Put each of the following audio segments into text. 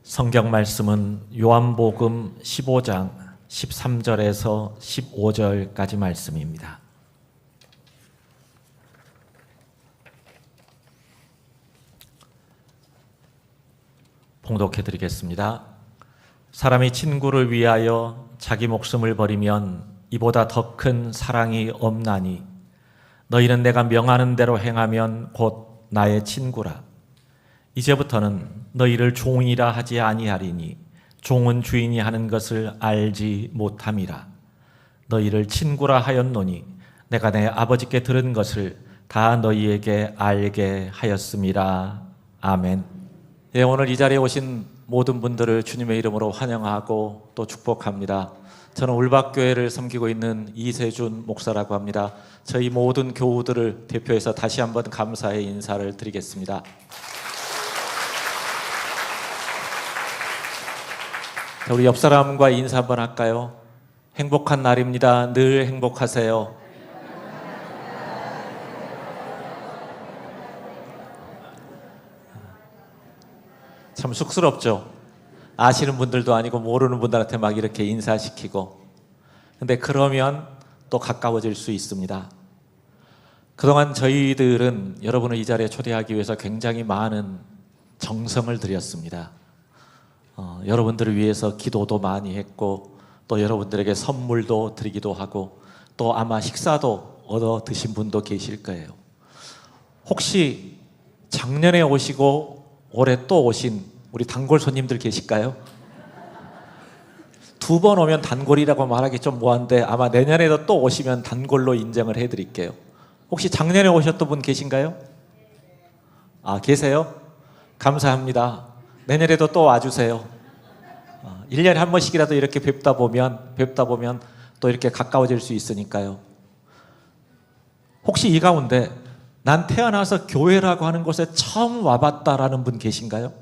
성경 말씀은 요한복음 15장 13절에서 15절까지 말씀입니다. 봉독해 드리겠습니다. 사람이 친구를 위하여 자기 목숨을 버리면 이보다 더 큰 사랑이 없나니 너희는 내가 명하는 대로 행하면 곧 나의 친구라. 이제부터는 너희를 종이라 하지 아니하리니 종은 주인이 하는 것을 알지 못함이라. 너희를 친구라 하였노니 내가 내 아버지께 들은 것을 다 너희에게 알게 하였음이라. 아멘. 예, 오늘 이 자리에 오신 모든 분들을 주님의 이름으로 환영하고 또 축복합니다. 저는 울박교회를 섬기고 있는 이세준 목사라고 합니다. 저희 모든 교우들을 대표해서 다시 한번 감사의 인사를 드리겠습니다. 우리 옆 사람과 인사 한번 할까요? 행복한 날입니다. 늘 행복하세요. 참 쑥스럽죠? 아시는 분들도 아니고 모르는 분들한테 막 이렇게 인사시키고. 근데 그러면 또 가까워질 수 있습니다. 그동안 저희들은 여러분을 이 자리에 초대하기 위해서 굉장히 많은 정성을 들였습니다. 여러분들을 위해서 기도도 많이 했고 또 여러분들에게 선물도 드리기도 하고 또 아마 식사도 얻어 드신 분도 계실 거예요. 혹시 작년에 오시고 올해 또 오신 우리 단골 손님들 계실까요? 2번 오면 단골이라고 말하기 좀 뭐한데 아마 내년에도 또 오시면 단골로 인정을 해드릴게요. 혹시 작년에 오셨던 분 계신가요? 아, 계세요? 감사합니다. 내년에도 또 와주세요. 1년에 한 번씩이라도 이렇게 뵙다 보면 또 이렇게 가까워질 수 있으니까요. 혹시 이 가운데 난 태어나서 교회라고 하는 곳에 처음 와봤다라는 분 계신가요?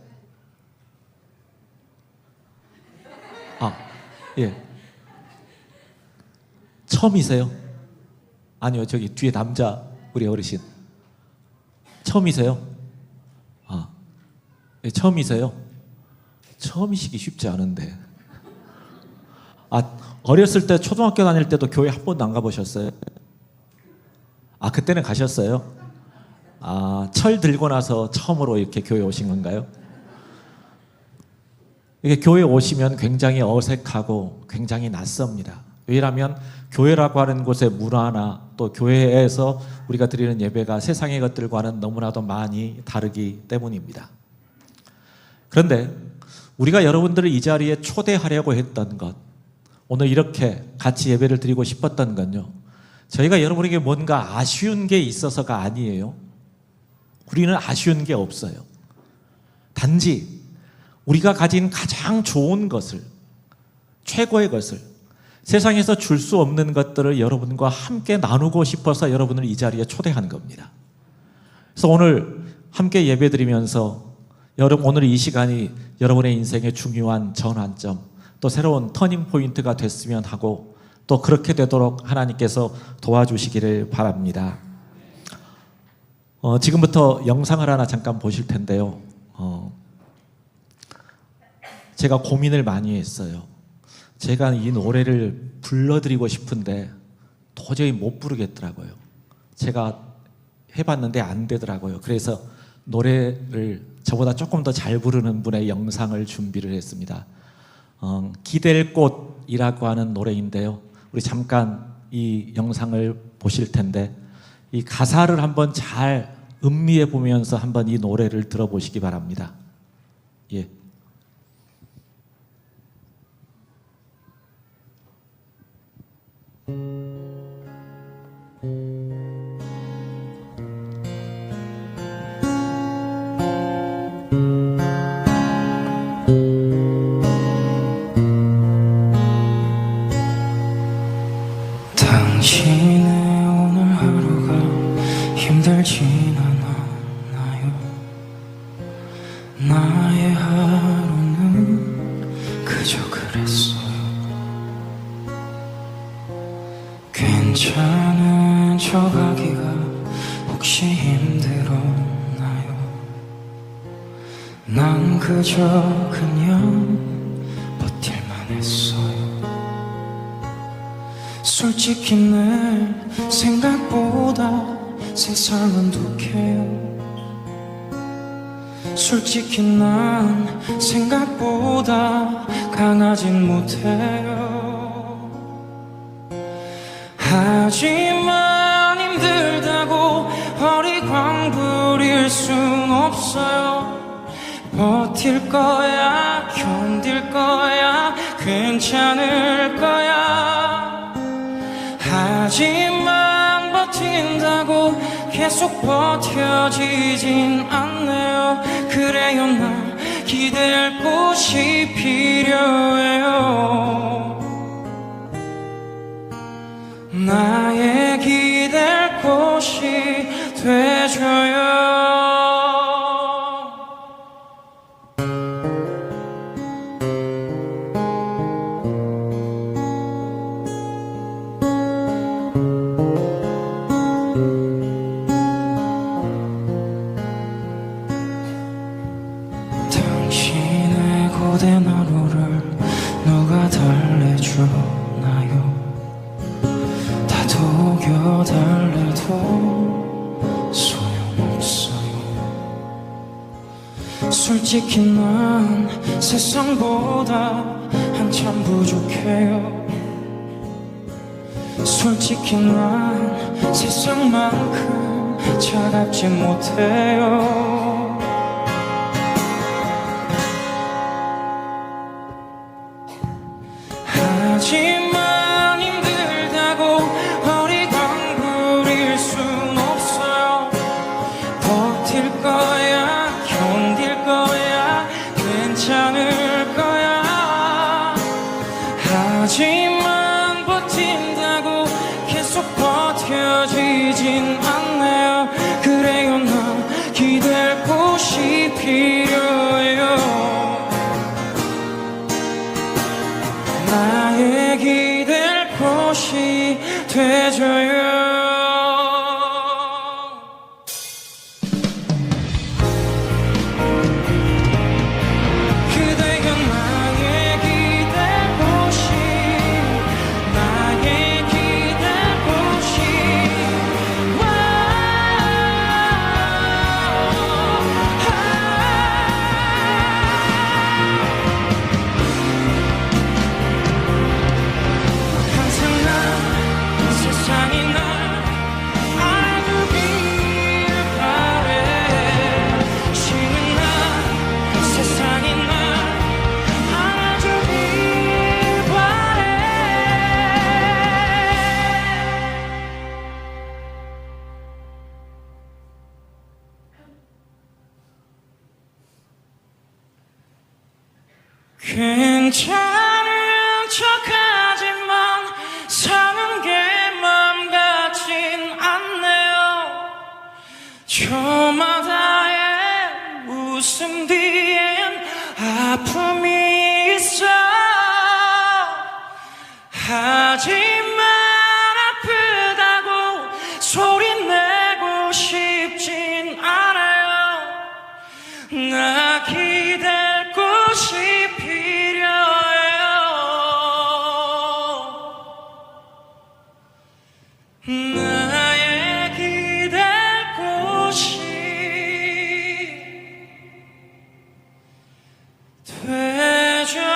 예. 처음이세요? 아니요, 저기 뒤에 남자 우리 어르신 처음이세요? 예, 처음이세요? 처음이시기 쉽지 않은데. 어렸을 때 초등학교 다닐 때도 교회 한 번도 안 가보셨어요? 그때는 가셨어요? 철 들고 나서 처음으로 이렇게 교회 오신 건가요? 이게 교회 오시면 굉장히 어색하고 굉장히 낯섭니다. 왜냐하면 교회라고 하는 곳의 문화나 또 교회에서 우리가 드리는 예배가 세상의 것들과는 너무나도 많이 다르기 때문입니다. 그런데 우리가 여러분들을 이 자리에 초대하려고 했던 것, 오늘 이렇게 같이 예배를 드리고 싶었던 건요, 저희가 여러분에게 뭔가 아쉬운 게 있어서가 아니에요. 우리는 아쉬운 게 없어요. 단지 우리가 가진 가장 좋은 것을, 최고의 것을, 세상에서 줄 수 없는 것들을 여러분과 함께 나누고 싶어서 여러분을 이 자리에 초대한 겁니다. 그래서 오늘 함께 예배드리면서 오늘 이 시간이 여러분의 인생의 중요한 전환점, 또 새로운 터닝 포인트가 됐으면 하고 또 그렇게 되도록 하나님께서 도와주시기를 바랍니다. 지금부터 영상을 하나 잠깐 보실 텐데요. 제가 고민을 많이 했어요. 제가 이 노래를 불러드리고 싶은데 도저히 못 부르겠더라고요. 제가 해봤는데 안 되더라고요. 그래서 노래를 저보다 조금 더 잘 부르는 분의 영상을 준비를 했습니다. 기댈 꽃이라고 하는 노래인데요. 우리 잠깐 이 영상을 보실 텐데 이 가사를 한번 잘 음미해 보면서 한번 이 노래를 들어보시기 바랍니다. 예. 당신의 오늘 하루가 힘들진 않았나요? 나의 하루는 그저 그랬어요. 괜찮은 척하기가 혹시 힘들었나요? 난 그저 그냥 버틸만 했어요. 솔직히 내 생각보다 세상은 독해요. 솔직히 난 생각보다 강하진 못해요. 하지만 힘들다고 허리광 부릴 순 없어요. 버틸 거야, 견딜 거야, 괜찮을 거야. 하지만 버틴다고 계속 버텨지진 않네요. 그래요, 나 기댈 곳이 필요해요. 나의 기댈 곳이 돼줘요. 당신의 고된 하루를 누가 달래주나요? 다 녹여달래도 소용없어요. 솔직히 난 세상보다 한참 부족해요. 솔직히 난 세상만큼 차갑지 못해요. 하지만 힘들다고 허리광 부릴 순 없어요. 버틸 거야, 견딜 거야, 괜찮을 거야. 하지만 버틴다고 계속 버텨지진 않네요. 그래요, 나 기댈 곳이 필요해요. 나의 기댈 곳이 돼줘요. 그대가 나의 기댈 곳이, 나의 기댈 곳이. 항상 난 세상이 날 알아주길 바래. 쉬는 날 세상이 날 알아주길 바래. 괜찮은 척하지만 사는 게 맘 같진 않네요. 저마다의 웃음 뒤엔 아픔이 있어. 하지만 아프다고 소리 내고 싶진 않아요. 나 기댈 곳이 필요해요. 나의 기댈 곳이 돼줘요.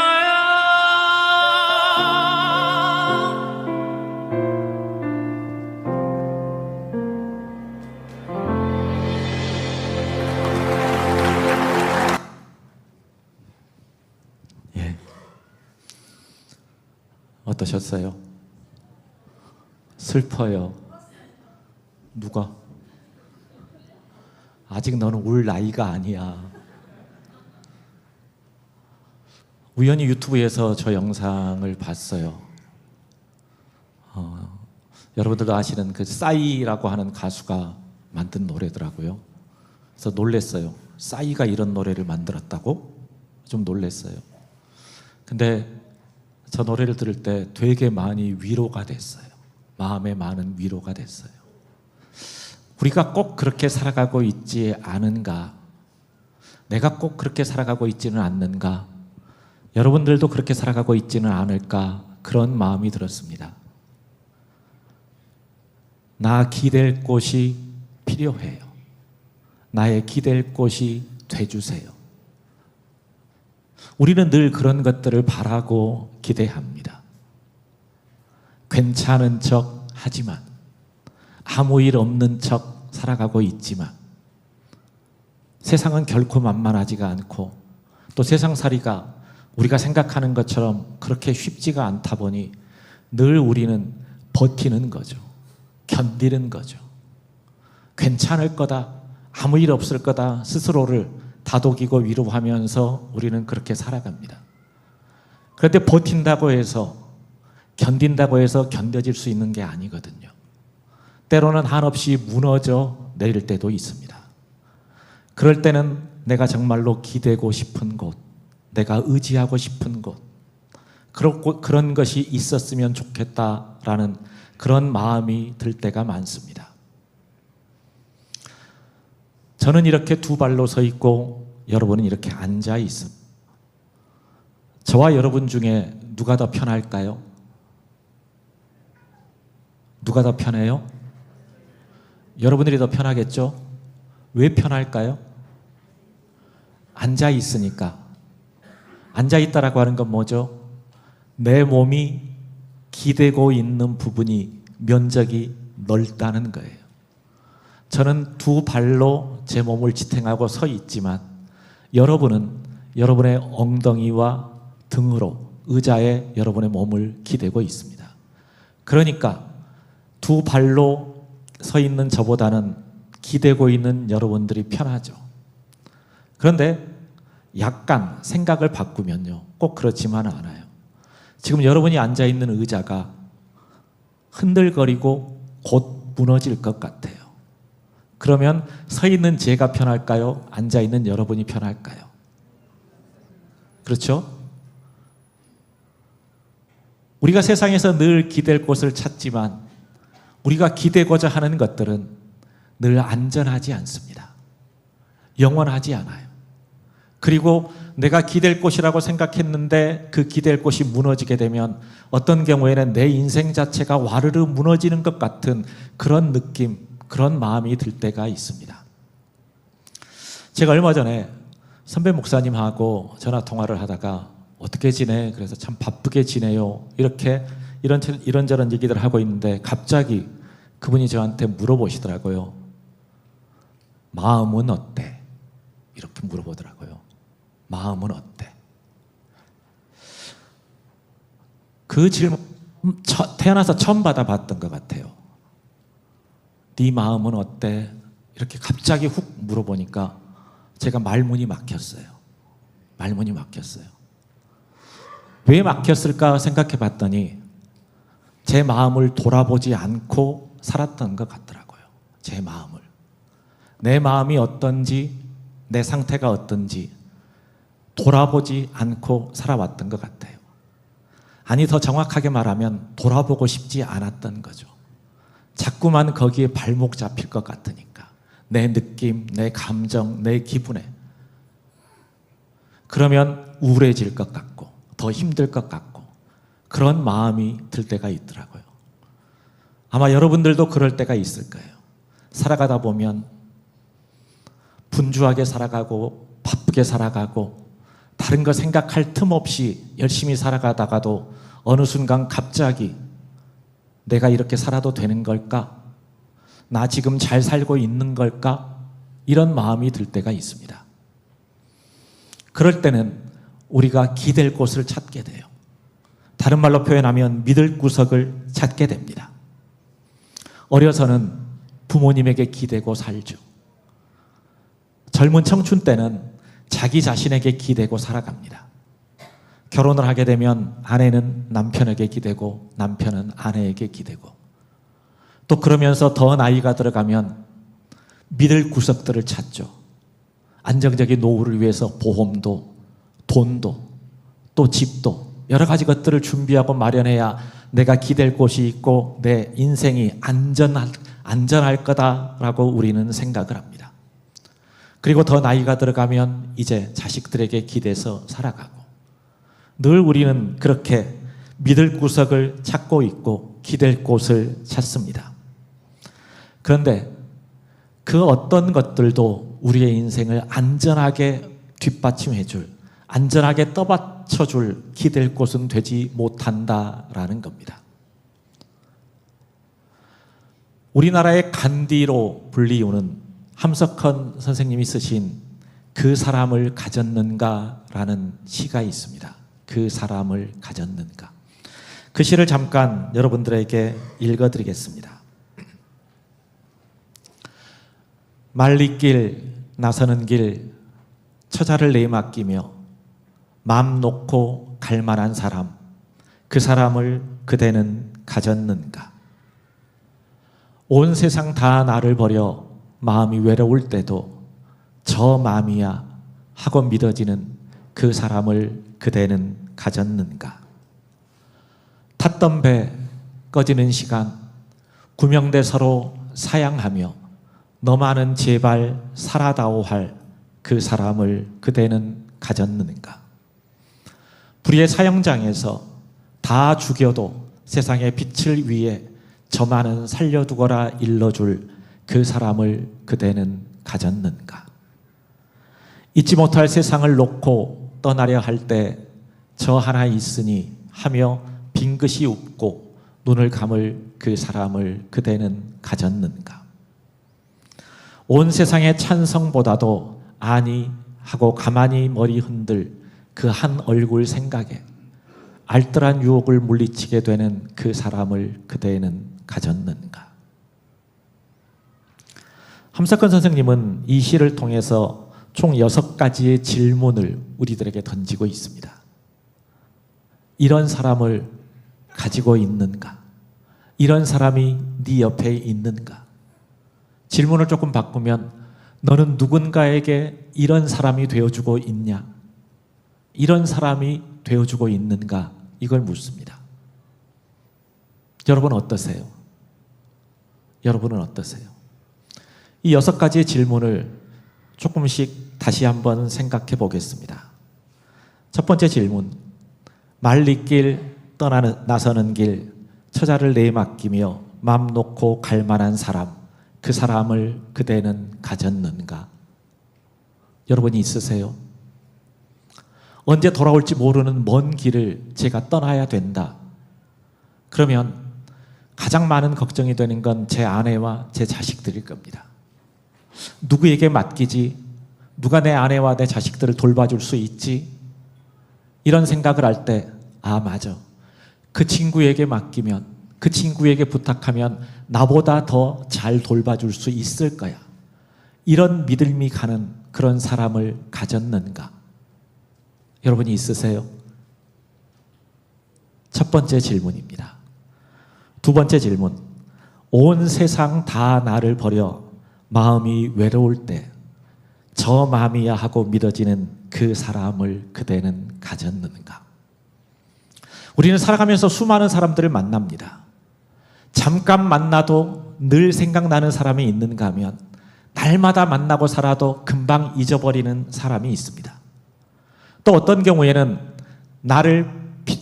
예. 어떠셨어요? 슬퍼요. 누가? 아직 너는 울 나이가 아니야. 우연히 유튜브에서 저 영상을 봤어요. 여러분들도 아시는 그 싸이라고 하는 가수가 만든 노래더라고요. 그래서 놀랬어요. 싸이가 이런 노래를 만들었다고? 좀 놀랬어요. 근데 저 노래를 들을 때 되게 많이 위로가 됐어요. 마음에 많은 위로가 됐어요. 우리가 꼭 그렇게 살아가고 있지 않은가? 내가 꼭 그렇게 살아가고 있지는 않는가? 여러분들도 그렇게 살아가고 있지는 않을까? 그런 마음이 들었습니다. 나 기댈 곳이 필요해요. 나의 기댈 곳이 돼주세요. 우리는 늘 그런 것들을 바라고 기대합니다. 괜찮은 척 하지만, 아무 일 없는 척 살아가고 있지만, 세상은 결코 만만하지가 않고, 또 세상살이가 우리가 생각하는 것처럼 그렇게 쉽지가 않다 보니 늘 우리는 버티는 거죠. 견디는 거죠. 괜찮을 거다, 아무 일 없을 거다 스스로를 다독이고 위로하면서 우리는 그렇게 살아갑니다. 그런데 버틴다고 해서, 견딘다고 해서 견뎌질 수 있는 게 아니거든요. 때로는 한없이 무너져 내릴 때도 있습니다. 그럴 때는 내가 정말로 기대고 싶은 곳, 내가 의지하고 싶은 곳, 그런 것이 있었으면 좋겠다라는 그런 마음이 들 때가 많습니다. 저는 이렇게 두 발로 서 있고 여러분은 이렇게 앉아 있습니다. 저와 여러분 중에 누가 더 편할까요? 누가 더 편해요? 여러분들이 더 편하겠죠? 왜 편할까요? 앉아 있으니까. 앉아 있다라고 하는 건 뭐죠? 내 몸이 기대고 있는 부분이, 면적이 넓다는 거예요. 저는 두 발로 제 몸을 지탱하고 서 있지만, 여러분은 여러분의 엉덩이와 등으로 의자에 여러분의 몸을 기대고 있습니다. 그러니까 두 발로 서 있는 저보다는 기대고 있는 여러분들이 편하죠. 그런데 약간 생각을 바꾸면요, 꼭 그렇지만 않아요. 지금 여러분이 앉아 있는 의자가 흔들거리고 곧 무너질 것 같아요. 그러면 서 있는 제가 편할까요? 앉아 있는 여러분이 편할까요? 그렇죠? 우리가 세상에서 늘 기댈 곳을 찾지만, 우리가 기대고자 하는 것들은 늘 안전하지 않습니다. 영원하지 않아요. 그리고 내가 기댈 곳이라고 생각했는데 그 기댈 곳이 무너지게 되면 어떤 경우에는 내 인생 자체가 와르르 무너지는 것 같은 그런 느낌, 그런 마음이 들 때가 있습니다. 제가 얼마 전에 선배 목사님하고 전화 통화를 하다가 어떻게 지내? 그래서 참 바쁘게 지내요. 이렇게 이런저런 얘기들을 하고 있는데 갑자기 그분이 저한테 물어보시더라고요. 마음은 어때? 이렇게 물어보더라고요. 마음은 어때? 그 질문 태어나서 처음 받아봤던 것 같아요. 네 마음은 어때? 이렇게 갑자기 훅 물어보니까 제가 말문이 막혔어요. 말문이 막혔어요. 왜 막혔을까 생각해 봤더니 제 마음을 돌아보지 않고 살았던 것 같더라고요. 제 마음을. 내 마음이 어떤지, 내 상태가 어떤지 돌아보지 않고 살아왔던 것 같아요. 아니, 더 정확하게 말하면 돌아보고 싶지 않았던 거죠. 자꾸만 거기에 발목 잡힐 것 같으니까. 내 느낌, 내 감정, 내 기분에. 그러면 우울해질 것 같고 더 힘들 것 같고 그런 마음이 들 때가 있더라고요. 아마 여러분들도 그럴 때가 있을 거예요. 살아가다 보면 분주하게 살아가고 바쁘게 살아가고 다른 거 생각할 틈 없이 열심히 살아가다가도 어느 순간 갑자기 내가 이렇게 살아도 되는 걸까? 나 지금 잘 살고 있는 걸까? 이런 마음이 들 때가 있습니다. 그럴 때는 우리가 기댈 곳을 찾게 돼요. 다른 말로 표현하면 믿을 구석을 찾게 됩니다. 어려서는 부모님에게 기대고 살죠. 젊은 청춘 때는 자기 자신에게 기대고 살아갑니다. 결혼을 하게 되면 아내는 남편에게 기대고 남편은 아내에게 기대고 또 그러면서 더 나이가 들어가면 믿을 구석들을 찾죠. 안정적인 노후를 위해서 보험도 돈도 또 집도 여러 가지 것들을 준비하고 마련해야 내가 기댈 곳이 있고 내 인생이 안전할 거다라고 우리는 생각을 합니다. 그리고 더 나이가 들어가면 이제 자식들에게 기대서 살아가고, 늘 우리는 그렇게 믿을 구석을 찾고 있고 기댈 곳을 찾습니다. 그런데 그 어떤 것들도 우리의 인생을 안전하게 뒷받침해 줄, 안전하게 떠받쳐 줄 기댈 곳은 되지 못한다라는 겁니다. 우리나라의 간디로 불리우는 함석헌 선생님이 쓰신 그 사람을 가졌는가라는 시가 있습니다. 그 사람을 가졌는가. 그 시를 잠깐 여러분들에게 읽어드리겠습니다. 말리길 나서는 길 처자를 내맡기며 맘 놓고 갈 만한 사람, 그 사람을 그대는 가졌는가. 온 세상 다 나를 버려 마음이 외로울 때도 저 마음이야 하고 믿어지는 그 사람을 그대는 가졌는가. 탔던 배 꺼지는 시간 구명대 서로 사양하며 너만은 제발 살아다오 할 그 사람을 그대는 가졌는가. 불의의 사형장에서 다 죽여도 세상의 빛을 위해 저만은 살려두거라 일러줄 그 사람을 그대는 가졌는가. 잊지 못할 세상을 놓고 떠나려 할 때 저 하나 있으니 하며 빙긋이 웃고 눈을 감을 그 사람을 그대는 가졌는가. 온 세상의 찬성보다도 아니 하고 가만히 머리 흔들 그 한 얼굴 생각에 알뜰한 유혹을 물리치게 되는 그 사람을 그대는 가졌는가. 함석헌 선생님은 이 시를 통해서 총 6가지의 질문을 우리들에게 던지고 있습니다. 이런 사람을 가지고 있는가? 이런 사람이 네 옆에 있는가? 질문을 조금 바꾸면 너는 누군가에게 이런 사람이 되어주고 있냐? 이런 사람이 되어주고 있는가? 이걸 묻습니다. 여러분 어떠세요? 여러분은 어떠세요? 이 6가지의 질문을 조금씩 다시 한번 생각해 보겠습니다. 첫 번째 질문, 말리길 나서는 길 처자를 내맡기며 맘 놓고 갈 만한 사람, 그 사람을 그대는 가졌는가? 여러분이 있으세요? 언제 돌아올지 모르는 먼 길을 제가 떠나야 된다. 그러면 가장 많은 걱정이 되는 건 제 아내와 제 자식들일 겁니다. 누구에게 맡기지? 누가 내 아내와 내 자식들을 돌봐줄 수 있지? 이런 생각을 할 때, 아, 맞아. 그 친구에게 맡기면, 그 친구에게 부탁하면 나보다 더 잘 돌봐줄 수 있을 거야. 이런 믿음이 가는 그런 사람을 가졌는가? 여러분이 있으세요? 첫 번째 질문입니다. 두 번째 질문, 온 세상 다 나를 버려 마음이 외로울 때 저 마음이야 하고 믿어지는 그 사람을 그대는 가졌는가? 우리는 살아가면서 수많은 사람들을 만납니다. 잠깐 만나도 늘 생각나는 사람이 있는가 하면 날마다 만나고 살아도 금방 잊어버리는 사람이 있습니다. 또 어떤 경우에는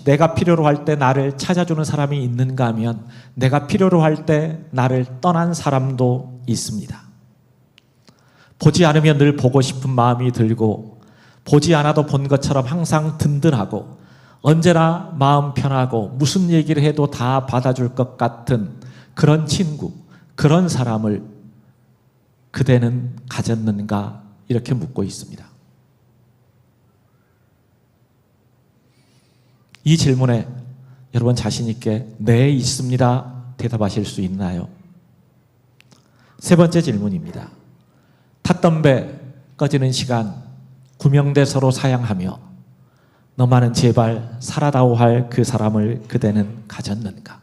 내가 필요로 할 때 나를 찾아주는 사람이 있는가 하면 내가 필요로 할 때 나를 떠난 사람도 있습니다. 보지 않으면 늘 보고 싶은 마음이 들고 보지 않아도 본 것처럼 항상 든든하고 언제나 마음 편하고 무슨 얘기를 해도 다 받아줄 것 같은 그런 친구, 그런 사람을 그대는 가졌는가? 이렇게 묻고 있습니다. 이 질문에 여러분 자신 있게 네, 있습니다 대답하실 수 있나요? 세 번째 질문입니다. 탔던 배 꺼지는 시간 구명대 서로 사양하며 너만은 제발 살아다오 할 그 사람을 그대는 가졌는가?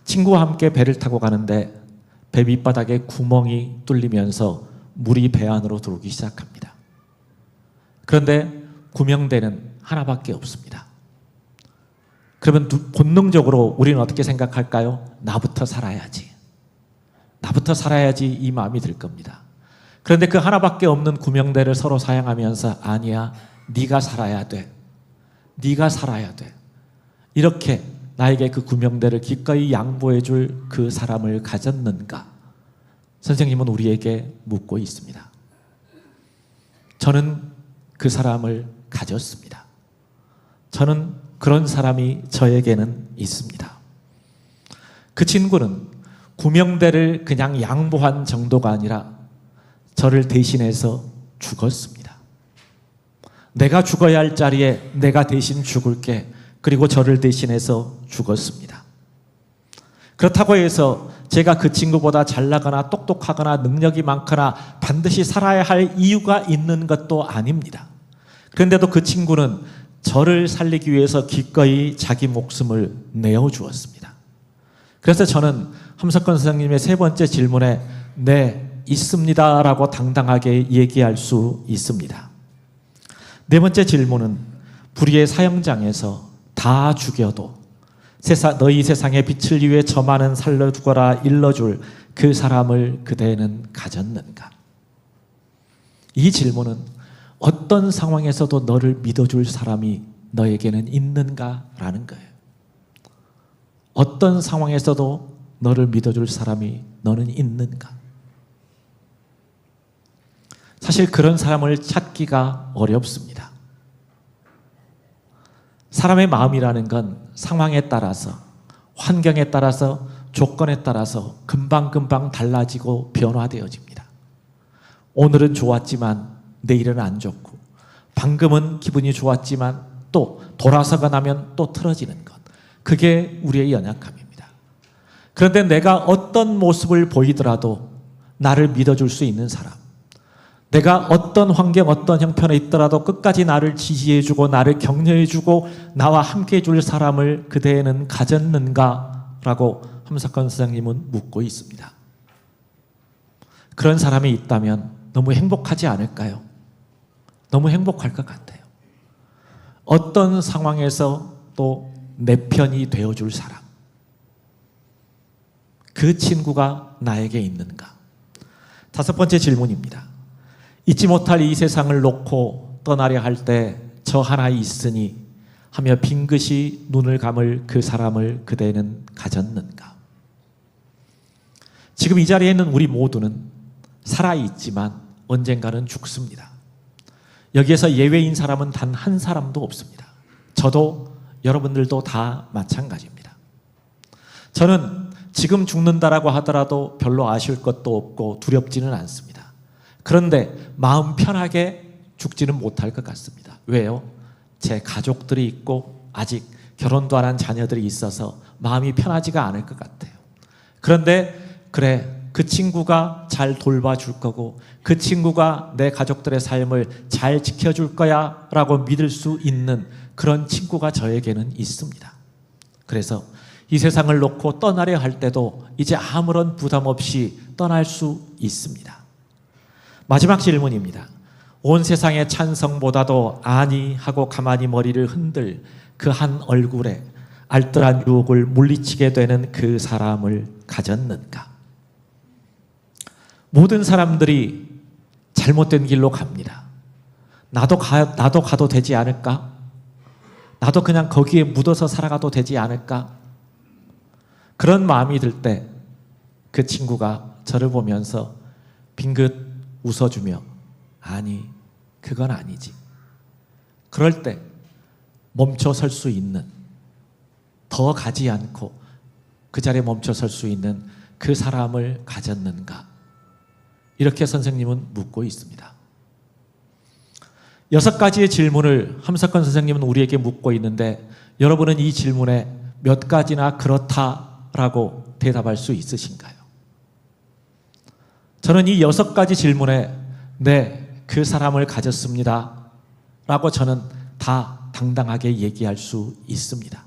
친구와 함께 배를 타고 가는데 배 밑바닥에 구멍이 뚫리면서 물이 배 안으로 들어오기 시작합니다. 그런데 구명대는 하나밖에 없습니다. 그러면 본능적으로 우리는 어떻게 생각할까요? 나부터 살아야지. 나부터 살아야지 이 마음이 들 겁니다. 그런데 그 하나밖에 없는 구명대를 서로 사용하면서 아니야, 네가 살아야 돼. 네가 살아야 돼. 이렇게 나에게 그 구명대를 기꺼이 양보해 줄 그 사람을 가졌는가? 선생님은 우리에게 묻고 있습니다. 저는 그 사람을 가졌습니다. 저는 그런 사람이 저에게는 있습니다. 그 친구는 구명대를 그냥 양보한 정도가 아니라 저를 대신해서 죽었습니다. 내가 죽어야 할 자리에 내가 대신 죽을게. 그리고 저를 대신해서 죽었습니다. 그렇다고 해서 제가 그 친구보다 잘나거나 똑똑하거나 능력이 많거나 반드시 살아야 할 이유가 있는 것도 아닙니다. 그런데도 그 친구는 저를 살리기 위해서 기꺼이 자기 목숨을 내어주었습니다. 그래서 저는 함석권 선생님의 세 번째 질문에 네, 있습니다 라고 당당하게 얘기할 수 있습니다. 네 번째 질문은 불의의 사형장에서 다 죽여도 너희 세상의 빛을 위해 저만은 살려주거라 일러줄 그 사람을 그대는 가졌는가? 이 질문은 어떤 상황에서도 너를 믿어줄 사람이 너에게는 있는가라는 거예요. 어떤 상황에서도 너를 믿어줄 사람이 너는 있는가? 사실 그런 사람을 찾기가 어렵습니다. 사람의 마음이라는 건 상황에 따라서, 환경에 따라서, 조건에 따라서 금방금방 달라지고 변화되어집니다. 오늘은 좋았지만 내일은 안 좋고, 방금은 기분이 좋았지만 또 돌아서가 나면 또 틀어지는 것. 그게 우리의 연약함입니다. 그런데 내가 어떤 모습을 보이더라도 나를 믿어줄 수 있는 사람, 내가 어떤 환경, 어떤 형편에 있더라도 끝까지 나를 지지해주고 나를 격려해주고 나와 함께 해줄 사람을 그대는 가졌는가? 라고 함석권 선생님은 묻고 있습니다. 그런 사람이 있다면 너무 행복하지 않을까요? 너무 행복할 것 같아요. 어떤 상황에서 또 내 편이 되어줄 사람, 그 친구가 나에게 있는가? 다섯 번째 질문입니다. 잊지 못할 이 세상을 놓고 떠나려 할 때 저 하나 있으니 하며 빙긋이 눈을 감을 그 사람을 그대는 가졌는가? 지금 이 자리에 있는 우리 모두는 살아있지만 언젠가는 죽습니다. 여기에서 예외인 사람은 단 한 사람도 없습니다. 저도 여러분들도 다 마찬가지입니다. 저는 지금 죽는다라고 하더라도 별로 아쉬울 것도 없고 두렵지는 않습니다. 그런데 마음 편하게 죽지는 못할 것 같습니다. 왜요? 제 가족들이 있고 아직 결혼도 안 한 자녀들이 있어서 마음이 편하지가 않을 것 같아요. 그런데 그래, 그 친구가 잘 돌봐줄 거고 그 친구가 내 가족들의 삶을 잘 지켜줄 거야 라고 믿을 수 있는 그런 친구가 저에게는 있습니다. 그래서 이 세상을 놓고 떠나려 할 때도 이제 아무런 부담 없이 떠날 수 있습니다. 마지막 질문입니다. 온 세상의 찬성보다도 아니 하고 가만히 머리를 흔들 그 한 얼굴에 알뜰한 유혹을 물리치게 되는 그 사람을 가졌는가? 모든 사람들이 잘못된 길로 갑니다. 나도 가도 되지 않을까? 나도 그냥 거기에 묻어서 살아가도 되지 않을까? 그런 마음이 들 때 그 친구가 저를 보면서 빙긋 웃어주며 아니, 그건 아니지. 그럴 때 멈춰 설 수 있는, 더 가지 않고 그 자리에 멈춰 설 수 있는 그 사람을 가졌는가? 이렇게 선생님은 묻고 있습니다. 6가지의 질문을 함석권 선생님은 우리에게 묻고 있는데 여러분은 이 질문에 몇 가지나 그렇다라고 대답할 수 있으신가요? 저는 이 6가지 질문에 네, 그 사람을 가졌습니다 라고 저는 다 당당하게 얘기할 수 있습니다.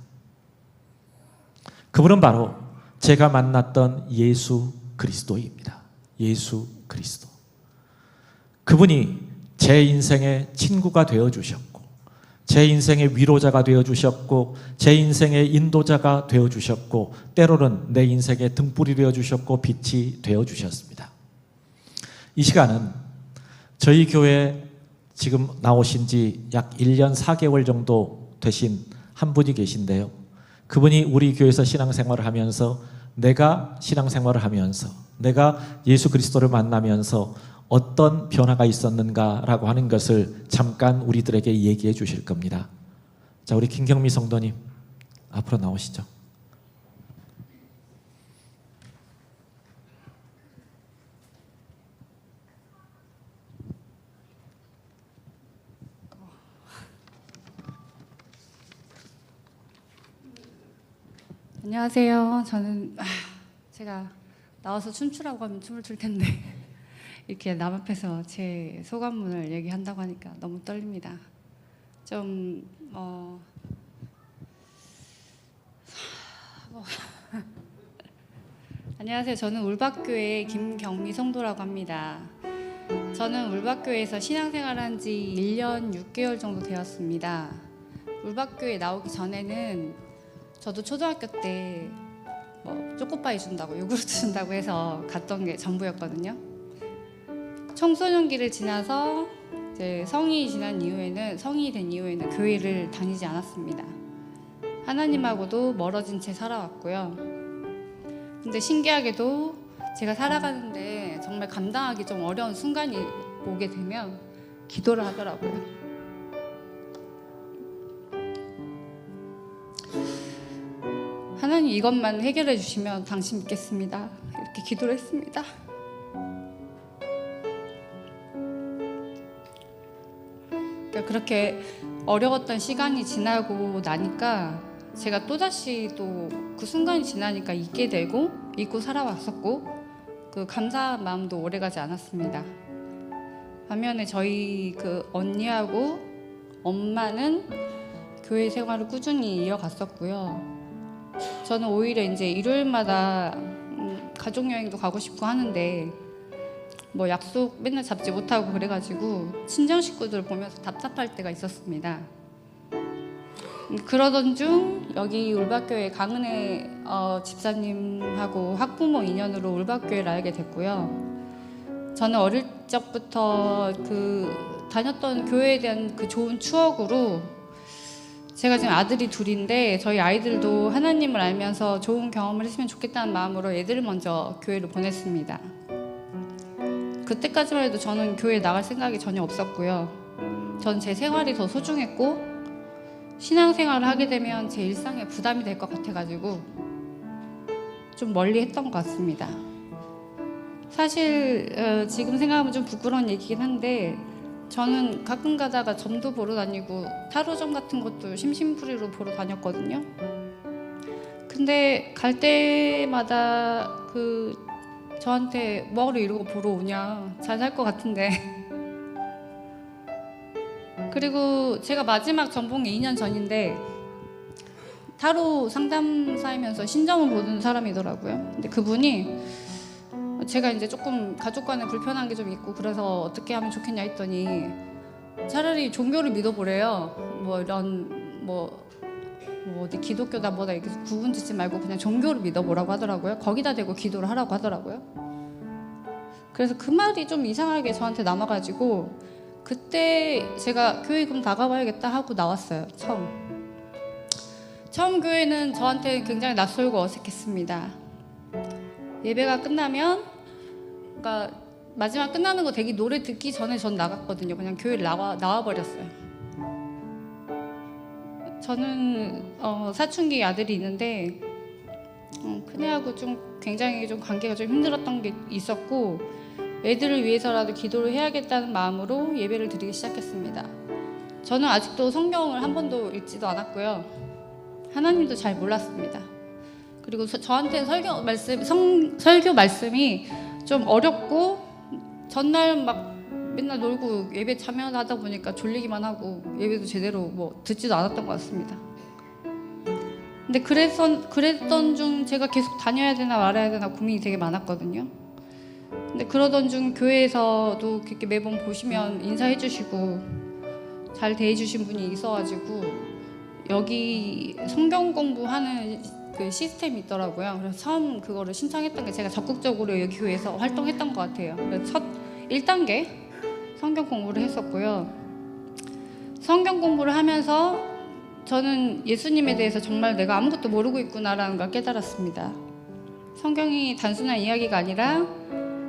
그분은 바로 제가 만났던 예수 그리스도입니다. 예수 그리스도. 그분이 제 인생의 친구가 되어주셨고 제 인생의 위로자가 되어주셨고 제 인생의 인도자가 되어주셨고 때로는 내 인생의 등불이 되어주셨고 빛이 되어주셨습니다. 이 시간은 저희 교회 지금 나오신 지 약 1년 4개월 정도 되신 한 분이 계신데요. 그분이 우리 교회에서 신앙생활을 하면서 내가 신앙생활을 하면서 내가 예수 그리스도를 만나면서 어떤 변화가 있었는가라고 하는 것을 잠깐 우리들에게 얘기해 주실 겁니다. 자, 우리 김경미 성도님 앞으로 나오시죠. 안녕하세요. 저는 제가 나와서 춤추라고 하면 춤을 출 텐데 이렇게 남 앞에서 제 소감문을 얘기한다고 하니까 너무 떨립니다. 좀 안녕하세요. 저는 울박교회 김경미 성도라고 합니다. 저는 울박교회에서 신앙생활한 지 1년 6개월 정도 되었습니다. 울박교회 나오기 전에는 저도 초등학교 때 뭐 초코파이 준다고 요구르트 준다고 해서 갔던 게 전부였거든요. 청소년기를 지나서 이제 성인이 된 이후에는 교회를 다니지 않았습니다. 하나님하고도 멀어진 채 살아왔고요. 근데 신기하게도 제가 살아가는데 정말 감당하기 좀 어려운 순간이 오게 되면 기도를 하더라고요. 하나님 이것만 해결해 주시면 당신 믿겠습니다. 이렇게 기도를 했습니다. 그러니까 그렇게 어려웠던 시간이 지나고 나니까 제가 또다시 또 그 순간이 지나니까 잊게 되고 잊고 살아왔었고 그 감사한 마음도 오래가지 않았습니다. 반면에 저희 그 언니하고 엄마는 교회 생활을 꾸준히 이어갔었고요. 저는 오히려 이제 일요일마다 가족 여행도 가고 싶고 하는데 뭐 약속 맨날 잡지 못하고 그래가지고 친정 식구들 보면서 답답할 때가 있었습니다. 그러던 중 여기 울박교회 강은혜 집사님하고 학부모 인연으로 울박교회를 알게 됐고요. 저는 어릴 적부터 그 다녔던 교회에 대한 그 좋은 추억으로 제가 지금 아들이 둘인데 저희 아이들도 하나님을 알면서 좋은 경험을 했으면 좋겠다는 마음으로 애들을 먼저 교회를 보냈습니다. 그때까지만 해도 저는 교회에 나갈 생각이 전혀 없었고요. 전 제 생활이 더 소중했고 신앙생활을 하게 되면 제 일상에 부담이 될 것 같아가지고 좀 멀리 했던 것 같습니다. 사실 지금 생각하면 좀 부끄러운 얘기긴 한데 저는 가끔 가다가 점도 보러 다니고 타로점 같은 것도 심심풀이로 보러 다녔거든요. 근데 갈 때마다 저한테 뭐하러 이러고 보러 오냐, 잘 살 것 같은데. 그리고 제가 마지막 점 본 게 2년 전인데 타로 상담사이면서 신점을 보는 사람이더라고요. 근데 그분이 제가 이제 조금 가족 간에 불편한 게 좀 있고 그래서 어떻게 하면 좋겠냐 했더니 차라리 종교를 믿어보래요. 뭐 이런 뭐 어디 기독교다 뭐다 이렇게 구분 짓지 말고 그냥 종교를 믿어보라고 하더라고요. 거기다 대고 기도를 하라고 하더라고요. 그래서 그 말이 좀 이상하게 저한테 남아가지고 그때 제가 교회 그럼 나가봐야겠다 하고 나왔어요. 처음 교회는 저한테 굉장히 낯설고 어색했습니다. 예배가 끝나면 그러니까 마지막 끝나는 거 되게 노래 듣기 전에 전 나갔거든요. 그냥 교회를 나와버렸어요. 저는 사춘기 아들이 있는데 큰애하고 좀 굉장히 좀 관계가 좀 힘들었던 게 있었고 애들을 위해서라도 기도를 해야겠다는 마음으로 예배를 드리기 시작했습니다. 저는 아직도 성경을 한 번도 읽지도 않았고요. 하나님도 잘 몰랐습니다. 그리고 저한테는 설교 말씀이 좀 어렵고 전날 막 맨날 놀고 예배 참여하다 보니까 졸리기만 하고 예배도 제대로 뭐 듣지도 않았던 것 같습니다. 근데 그랬던 중 제가 계속 다녀야 되나 말아야 되나 고민이 되게 많았거든요. 근데 그러던 중 교회에서도 그렇게 매번 보시면 인사해 주시고 잘 대해 주신 분이 있어가지고 여기 성경 공부하는 그 시스템이 있더라고요. 그래서 처음 그거를 신청했던 게 제가 적극적으로 여기 교회에서 활동했던 것 같아요. 그래서 첫 1단계 성경 공부를 했었고요. 성경 공부를 하면서 저는 예수님에 대해서 정말 내가 아무것도 모르고 있구나라는 걸 깨달았습니다. 성경이 단순한 이야기가 아니라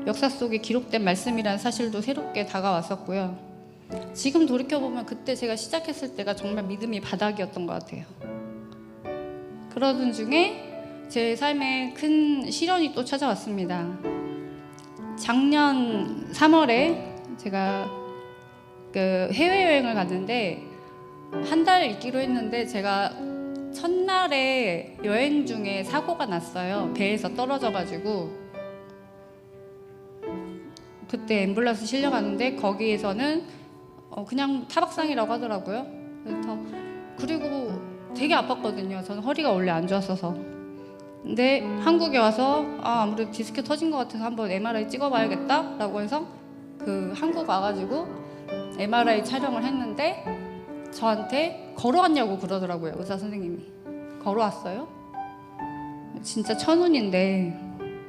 역사 속에 기록된 말씀이라는 사실도 새롭게 다가왔었고요. 지금 돌이켜보면 그때 제가 시작했을 때가 정말 믿음이 바닥이었던 것 같아요. 그러던 중에 제 삶에 큰 시련이 또 찾아왔습니다. 작년 3월에 제가 그 해외여행을 갔는데 한 달 있기로 했는데 제가 첫날에 여행 중에 사고가 났어요. 배에서 떨어져가지고 그때 앰뷸런스 실려가는데 거기에서는 그냥 타박상이라고 하더라고요. 그리고 되게 아팠거든요. 저는 허리가 원래 안 좋았어서. 근데 한국에 와서 아무래도 디스크 터진 것 같아서 한번 MRI 찍어봐야겠다 라고 해서 그 한국 와가지고 MRI 촬영을 했는데 저한테 걸어왔냐고 그러더라고요. 의사 선생님이. 걸어왔어요? 진짜 천운인데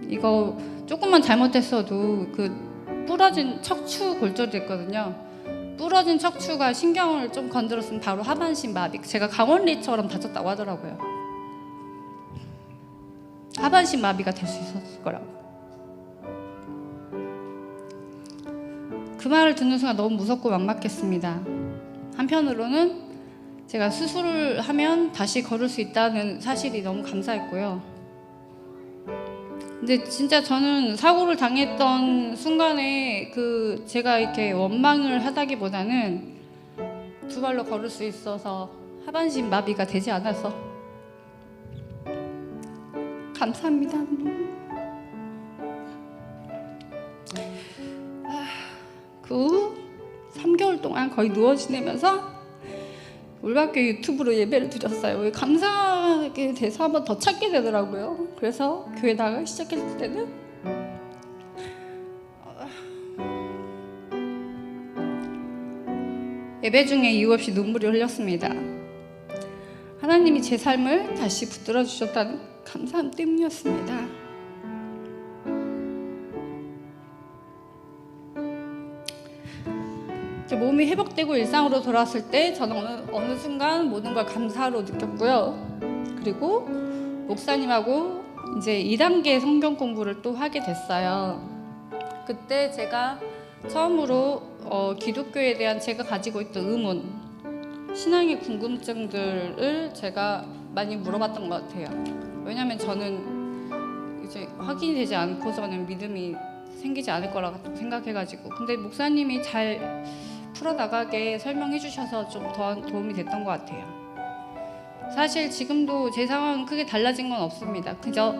이거 조금만 잘못했어도 그 부러진 척추 골절이 됐거든요. 부러진 척추가 신경을 좀 건드렸으면 바로 하반신 마비. 제가 강원리처럼 다쳤다고 하더라고요. 하반신 마비가 될 수 있었을 거라고. 그 말을 듣는 순간 너무 무섭고 막막했습니다. 한편으로는 제가 수술을 하면 다시 걸을 수 있다는 사실이 너무 감사했고요. 근데 진짜 저는 사고를 당했던 순간에 그 제가 이렇게 원망을 하다기보다는 두 발로 걸을 수 있어서 하반신 마비가 되지 않아서 감사합니다. 그 후 3개월 동안 거의 누워 지내면서 울박교 유튜브로 예배를 드렸어요. 감사하게 돼서 한번 더 찾게 되더라고요. 그래서 교회 나가기 시작했을 때는 예배 중에 이유 없이 눈물이 흘렸습니다. 하나님이 제 삶을 다시 붙들어 주셨다는 감사함 때문이었습니다. 몸이 회복되고 일상으로 돌아왔을 때 저는 어느 순간 모든 걸 감사로 느꼈고요. 그리고 목사님하고 이제 2단계 성경 공부를 또 하게 됐어요. 그때 제가 처음으로 기독교에 대한 제가 가지고 있던 의문, 신앙의 궁금증들을 제가 많이 물어봤던 것 같아요. 왜냐하면 저는 이제 확인이 되지 않고서는 믿음이 생기지 않을 거라고 생각해가지고. 근데 목사님이 잘 풀어나가게 설명해 주셔서 좀 더 도움이 됐던 것 같아요. 사실 지금도 제 상황은 크게 달라진 건 없습니다. 그저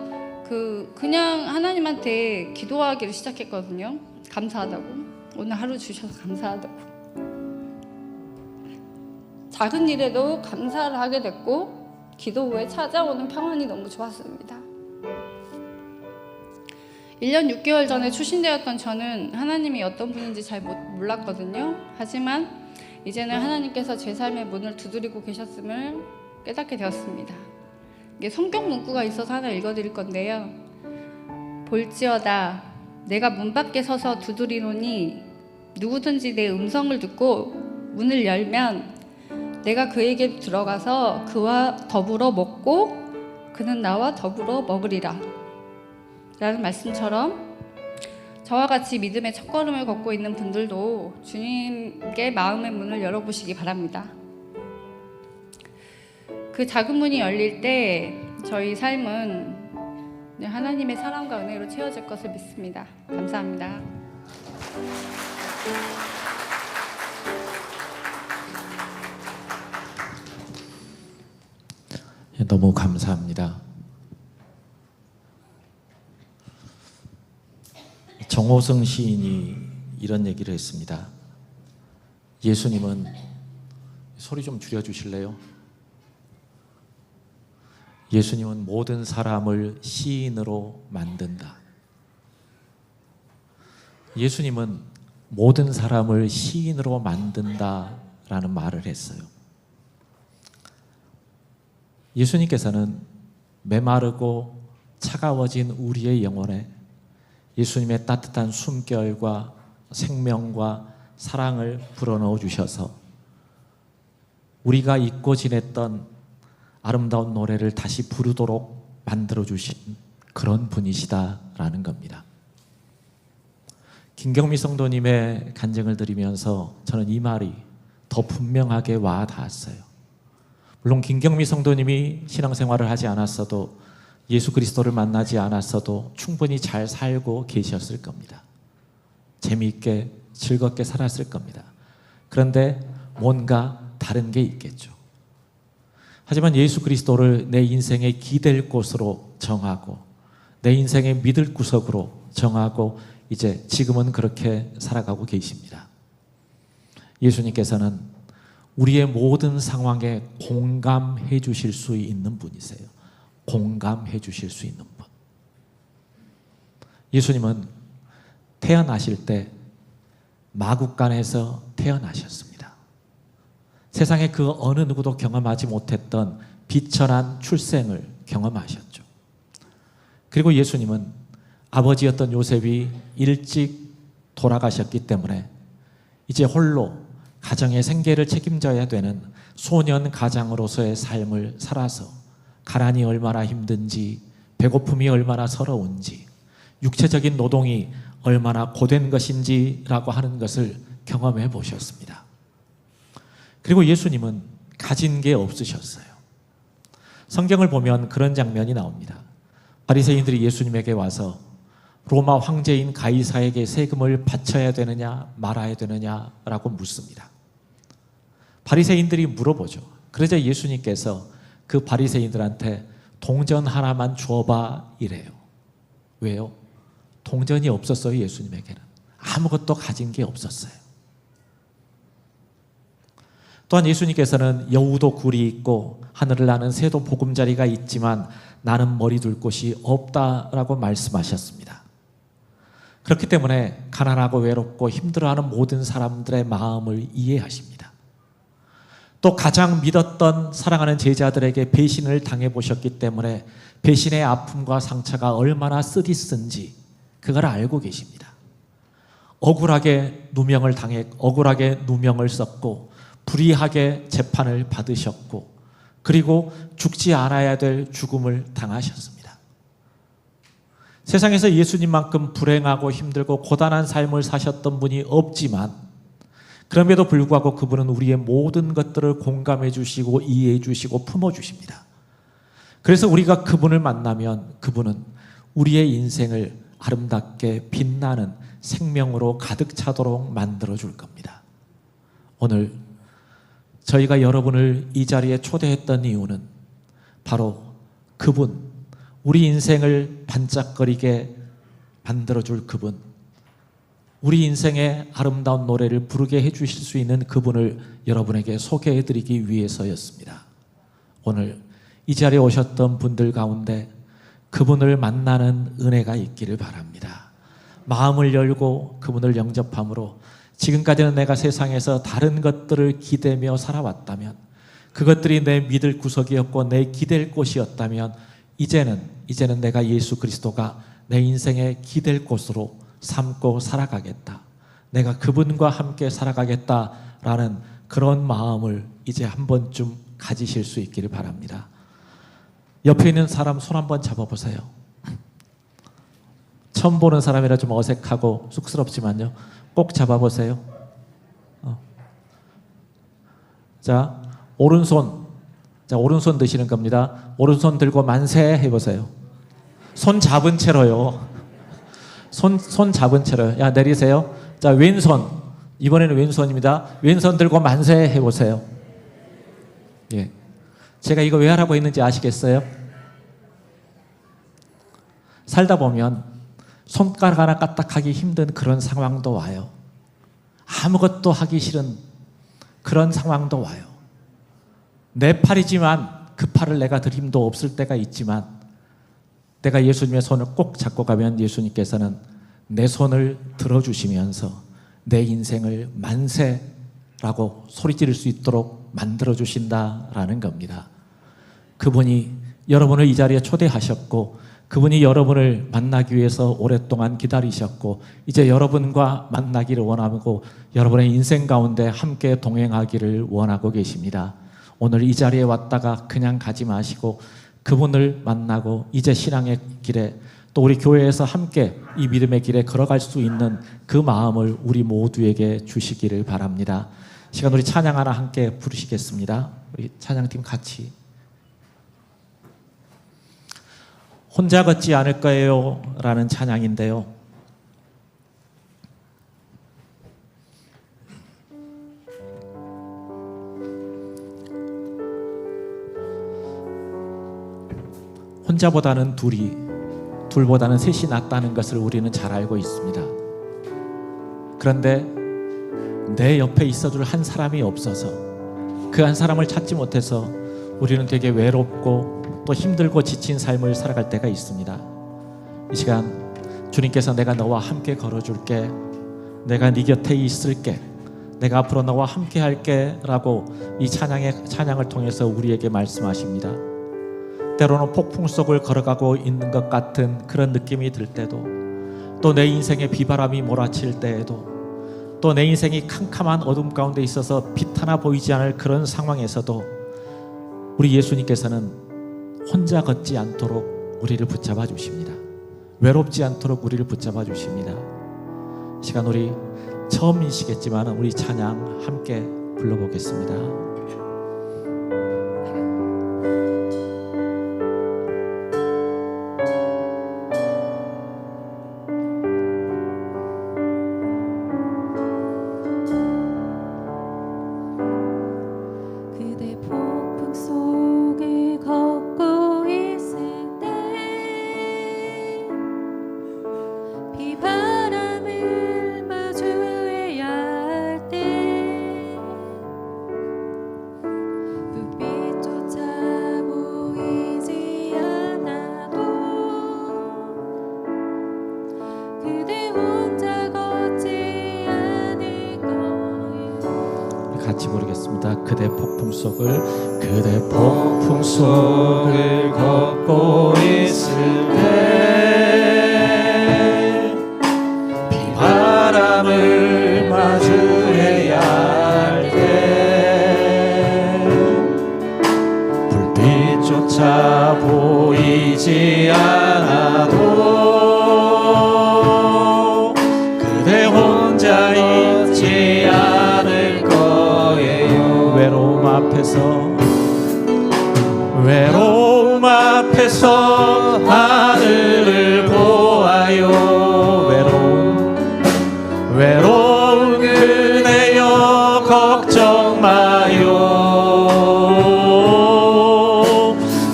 그냥 하나님한테 기도하기를 시작했거든요. 감사하다고. 오늘 하루 주셔서 감사하다고. 작은 일에도 감사를 하게 됐고 기도 후에 찾아오는 평안이 너무 좋았습니다. 1년 6개월 전에 출신되었던 저는 하나님이 어떤 분인지 잘 몰랐거든요. 하지만 이제는 하나님께서 제 삶의 문을 두드리고 계셨음을 깨닫게 되었습니다. 이게 성경 문구가 있어서 하나 읽어드릴 건데요. 볼지어다 내가 문 밖에 서서 두드리노니 누구든지 내 음성을 듣고 문을 열면 내가 그에게 들어가서 그와 더불어 먹고 그는 나와 더불어 먹으리라 라는 말씀처럼 저와 같이 믿음의 첫걸음을 걷고 있는 분들도 주님께 마음의 문을 열어보시기 바랍니다. 그 작은 문이 열릴 때 저희 삶은 하나님의 사랑과 은혜로 채워질 것을 믿습니다. 감사합니다. 너무 감사합니다. 정호성 시인이 이런 얘기를 했습니다. 예수님은, 소리 좀 줄여주실래요? 예수님은 모든 사람을 시인으로 만든다. 예수님은 모든 사람을 시인으로 만든다라는 말을 했어요. 예수님께서는 메마르고 차가워진 우리의 영혼에 예수님의 따뜻한 숨결과 생명과 사랑을 불어넣어 주셔서 우리가 잊고 지냈던 아름다운 노래를 다시 부르도록 만들어 주신 그런 분이시다라는 겁니다. 김경미 성도님의 간증을 들으면서 저는 이 말이 더 분명하게 와 닿았어요. 물론 김경미 성도님이 신앙생활을 하지 않았어도, 예수 그리스도를 만나지 않았어도 충분히 잘 살고 계셨을 겁니다. 재미있게 즐겁게 살았을 겁니다. 그런데 뭔가 다른 게 있겠죠. 하지만 예수 그리스도를 내 인생의 기댈 곳으로 정하고, 내 인생의 믿을 구석으로 정하고, 이제 지금은 그렇게 살아가고 계십니다. 예수님께서는 우리의 모든 상황에 공감해 주실 수 있는 분이세요. 공감해 주실 수 있는 분. 예수님은 태어나실 때 마국간에서 태어나셨습니다. 세상에 그 어느 누구도 경험하지 못했던 비천한 출생을 경험하셨죠. 그리고 예수님은 아버지였던 요셉이 일찍 돌아가셨기 때문에 이제 홀로 가정의 생계를 책임져야 되는 소년 가장으로서의 삶을 살아서 가난이 얼마나 힘든지, 배고픔이 얼마나 서러운지, 육체적인 노동이 얼마나 고된 것인지라고 하는 것을 경험해 보셨습니다. 그리고 예수님은 가진 게 없으셨어요. 성경을 보면 그런 장면이 나옵니다. 바리새인들이 예수님에게 와서 로마 황제인 가이사에게 세금을 바쳐야 되느냐 말아야 되느냐라고 묻습니다. 바리새인들이 물어보죠. 그러자 예수님께서 그 바리새인들한테 동전 하나만 줘봐 이래요. 왜요? 동전이 없었어요. 예수님에게는 아무것도 가진 게 없었어요. 또한 예수님께서는 여우도 굴이 있고 하늘을 나는 새도 보금자리가 있지만 나는 머리 둘 곳이 없다라고 말씀하셨습니다. 그렇기 때문에 가난하고 외롭고 힘들어하는 모든 사람들의 마음을 이해하십니다. 또 가장 믿었던 사랑하는 제자들에게 배신을 당해보셨기 때문에 배신의 아픔과 상처가 얼마나 쓰디쓴지 그걸 알고 계십니다. 억울하게 누명을 당해 억울하게 누명을 썼고 불의하게 재판을 받으셨고, 그리고 죽지 않아야 될 죽음을 당하셨습니다. 세상에서 예수님만큼 불행하고 힘들고 고단한 삶을 사셨던 분이 없지만, 그럼에도 불구하고 그분은 우리의 모든 것들을 공감해 주시고 이해해 주시고 품어 주십니다. 그래서 우리가 그분을 만나면 그분은 우리의 인생을 아름답게 빛나는 생명으로 가득 차도록 만들어 줄 겁니다. 오늘 저희가 여러분을 이 자리에 초대했던 이유는 바로 그분, 우리 인생을 반짝거리게 만들어줄 그분, 우리 인생의 아름다운 노래를 부르게 해주실 수 있는 그분을 여러분에게 소개해드리기 위해서였습니다. 오늘 이 자리에 오셨던 분들 가운데 그분을 만나는 은혜가 있기를 바랍니다. 마음을 열고 그분을 영접함으로 지금까지는 내가 세상에서 다른 것들을 기대며 살아왔다면, 그것들이 내 믿을 구석이었고 내 기댈 곳이었다면, 이제는 내가 예수 그리스도가 내 인생의 기댈 곳으로 삼고 살아가겠다. 내가 그분과 함께 살아가겠다라는 그런 마음을 이제 한 번쯤 가지실 수 있기를 바랍니다. 옆에 있는 사람 손 한번 잡아보세요. 처음 보는 사람이라 좀 어색하고 쑥스럽지만요, 꼭 잡아보세요. 자, 오른손 드시는 겁니다. 오른손 들고 만세 해보세요. 손 잡은 채로요. 손 잡은 채로요. 야, 내리세요. 자, 왼손, 이번에는 왼손입니다. 왼손 들고 만세 해보세요. 예, 제가 이거 왜 하라고 했는지 아시겠어요? 살다 보면 손가락 하나 까딱하기 힘든 그런 상황도 와요. 아무것도 하기 싫은 그런 상황도 와요. 내 팔이지만 그 팔을 내가 들 힘도 없을 때가 있지만, 내가 예수님의 손을 꼭 잡고 가면 예수님께서는 내 손을 들어주시면서 내 인생을 만세라고 소리 지를 수 있도록 만들어주신다라는 겁니다. 그분이 여러분을 이 자리에 초대하셨고 그분이 여러분을 만나기 위해서 오랫동안 기다리셨고 이제 여러분과 만나기를 원하고 여러분의 인생 가운데 함께 동행하기를 원하고 계십니다. 오늘 이 자리에 왔다가 그냥 가지 마시고 그분을 만나고 이제 신앙의 길에 또 우리 교회에서 함께 이 믿음의 길에 걸어갈 수 있는 그 마음을 우리 모두에게 주시기를 바랍니다. 시간 우리 찬양 하나 함께 부르시겠습니다. 우리 찬양팀 같이. 혼자 걷지 않을 거예요 라는 찬양인데요, 혼자보다는 둘이, 둘보다는 셋이 낫다는 것을 우리는 잘 알고 있습니다. 그런데 내 옆에 있어줄 한 사람이 없어서, 그 한 사람을 찾지 못해서 우리는 되게 외롭고 또 힘들고 지친 삶을 살아갈 때가 있습니다. 이 시간 주님께서 내가 너와 함께 걸어줄게, 내가 네 곁에 있을게, 내가 앞으로 너와 함께 할게 라고 이 찬양을 통해서 우리에게 말씀하십니다. 때로는 폭풍 속을 걸어가고 있는 것 같은 그런 느낌이 들 때도, 또 내 인생에 비바람이 몰아칠 때에도, 또 내 인생이 캄캄한 어둠 가운데 있어서 빛 하나 보이지 않을 그런 상황에서도 우리 예수님께서는 혼자 걷지 않도록 우리를 붙잡아 주십니다. 외롭지 않도록 우리를 붙잡아 주십니다. 시간 우리 처음이시겠지만 우리 찬양 함께 불러보겠습니다. 그대 폭풍 속을 걷고 있을 때 비바람을 마주해야 할 때 불빛조차 보이지 않아도 그대 혼자 걷지 않을 거예요. 같이 부르겠습니다. 그대 폭풍 속을 걷고 있을 때 비바람을 마주해야 할 때 불빛조차 보이지 않아도 그대 혼자 있지 않을 거예요. 외로움 앞에서 하늘을 보아요. 외로운 그대여 걱정 마요.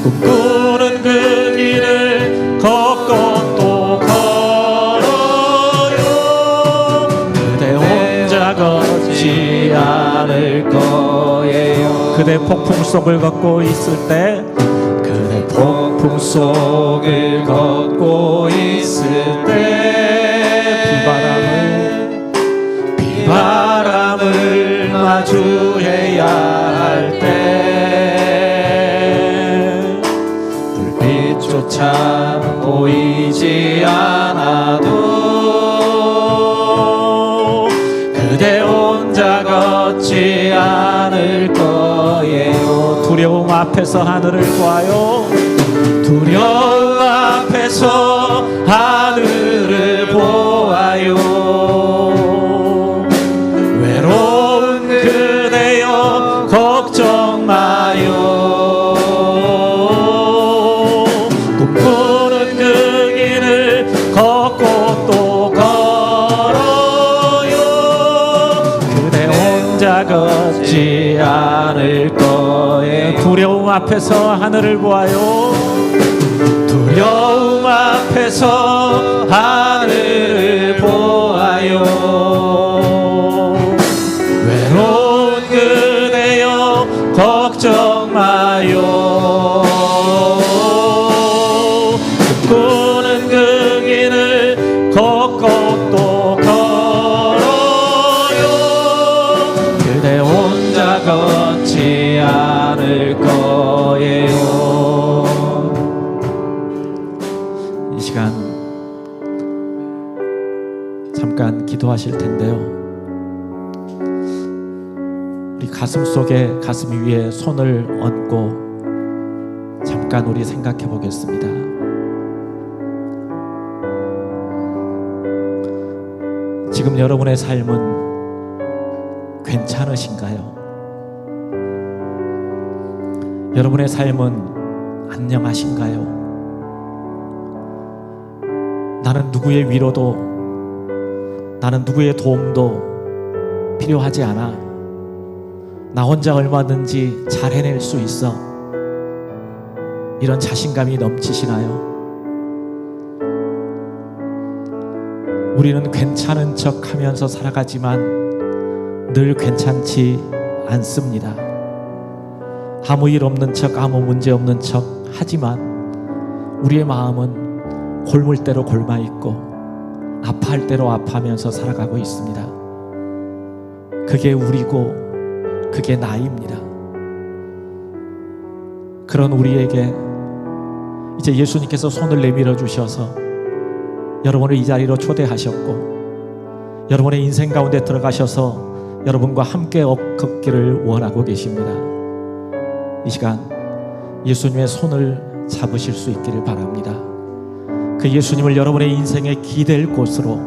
꿈꾸는 그 길을 걷고 또 걸어요. 그대 혼자 걷지 않을 거예요. 그대 폭풍 속을 걷고 있을 때, 그대 폭풍 속을 걷고 있을 때 비바람을 마주해야 할 때 불빛조차 보이지 않아도 그대 혼자 걷지 않을 거예요. 두려움 앞에서 하늘을 보아요. 두려움 앞에서 하늘을 보아요. 외로운 그대여 걱정 마요. 꿈꾸는 그 길을 걷고 또 걸어요. 그대 혼자 걷지 않을 거예요. 두려움 앞에서 하늘을 보아요. 두려움 앞에서 하늘을 보아요. 외로운 그대여 걱정 마요. 꿈꾸는 그 길을 걷고 또 걸어요. 그대 혼자 걷지 않을 거예요. 기도하실 텐데요. 우리 가슴 속에, 가슴 위에 손을 얹고 잠깐 우리 생각해 보겠습니다. 지금 여러분의 삶은 괜찮으신가요? 여러분의 삶은 안녕하신가요? 나는 누구의 위로도, 나는 누구의 도움도 필요하지 않아. 나 혼자 얼마든지 잘 해낼 수 있어. 이런 자신감이 넘치시나요? 우리는 괜찮은 척 하면서 살아가지만 늘 괜찮지 않습니다. 아무 일 없는 척, 아무 문제 없는 척 하지만 우리의 마음은 골물 대로 골마 있고 아파할 대로 아파하면서 살아가고 있습니다. 그게 우리고 그게 나입니다. 그런 우리에게 이제 예수님께서 손을 내밀어 주셔서 여러분을 이 자리로 초대하셨고 여러분의 인생 가운데 들어가셔서 여러분과 함께 걷기를 원하고 계십니다. 이 시간 예수님의 손을 잡으실 수 있기를 바랍니다. 그 예수님을 여러분의 인생의 기댈 곳으로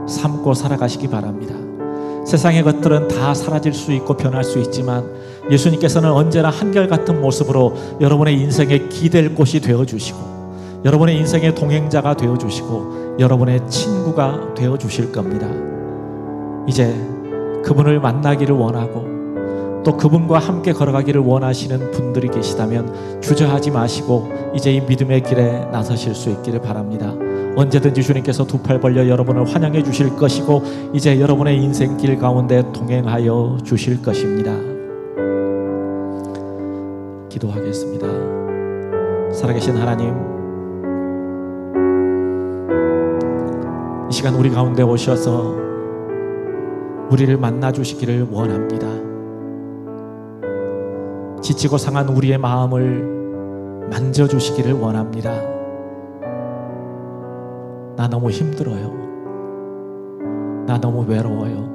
삼고 살아가시기 바랍니다. 세상의 것들은 다 사라질 수 있고 변할 수 있지만 예수님께서는 언제나 한결같은 모습으로 여러분의 인생의 기댈 곳이 되어주시고 여러분의 인생의 동행자가 되어주시고 여러분의 친구가 되어주실 겁니다. 이제 그분을 만나기를 원하고 또 그분과 함께 걸어가기를 원하시는 분들이 계시다면 주저하지 마시고 이제 이 믿음의 길에 나서실 수 있기를 바랍니다. 언제든지 주님께서 두 팔 벌려 여러분을 환영해 주실 것이고 이제 여러분의 인생길 가운데 동행하여 주실 것입니다. 기도하겠습니다. 살아계신 하나님, 이 시간 우리 가운데 오셔서 우리를 만나 주시기를 원합니다. 지치고 상한 우리의 마음을 만져주시기를 원합니다. 나 너무 힘들어요. 나 너무 외로워요.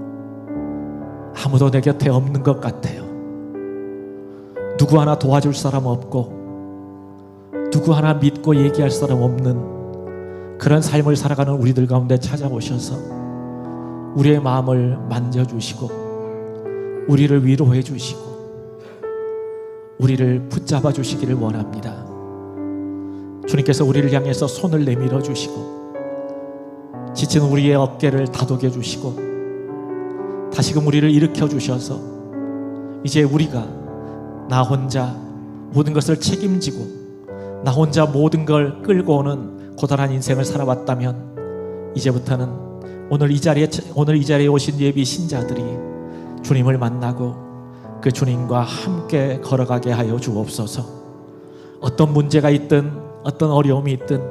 아무도 내 곁에 없는 것 같아요. 누구 하나 도와줄 사람 없고 누구 하나 믿고 얘기할 사람 없는 그런 삶을 살아가는 우리들 가운데 찾아오셔서 우리의 마음을 만져주시고 우리를 위로해 주시고 우리를 붙잡아 주시기를 원합니다. 주님께서 우리를 향해서 손을 내밀어 주시고 지친 우리의 어깨를 다독여 주시고 다시금 우리를 일으켜 주셔서 이제 우리가 나 혼자 모든 것을 책임지고 나 혼자 모든 걸 끌고 오는 고단한 인생을 살아왔다면 이제부터는 오늘 이 자리에 오신 예비 신자들이 주님을 만나고 그 주님과 함께 걸어가게 하여 주옵소서. 어떤 문제가 있든 어떤 어려움이 있든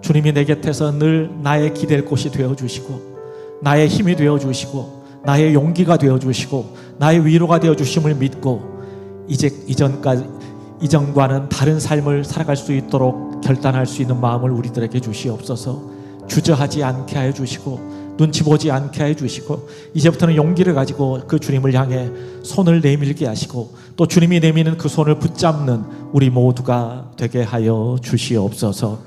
주님이 내 곁에서 늘 나의 기댈 곳이 되어주시고 나의 힘이 되어주시고 나의 용기가 되어주시고 나의 위로가 되어주심을 믿고 이제 이전과는 다른 삶을 살아갈 수 있도록 결단할 수 있는 마음을 우리들에게 주시옵소서. 주저하지 않게 하여 주시고 눈치 보지 않게 해주시고 이제부터는 용기를 가지고 그 주님을 향해 손을 내밀게 하시고 또 주님이 내미는 그 손을 붙잡는 우리 모두가 되게 하여 주시옵소서.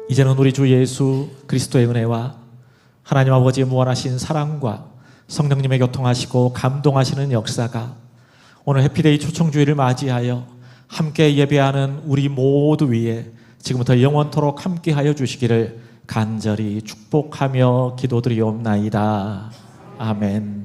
이제는 우리 주 예수 그리스도의 은혜와 하나님 아버지의 무한하신 사랑과 성령님의 교통하시고 감동하시는 역사가 오늘 해피데이 초청주일을 맞이하여 함께 예배하는 우리 모두 위에 지금부터 영원토록 함께 하여 주시기를 간절히 축복하며 기도드리옵나이다. 아멘.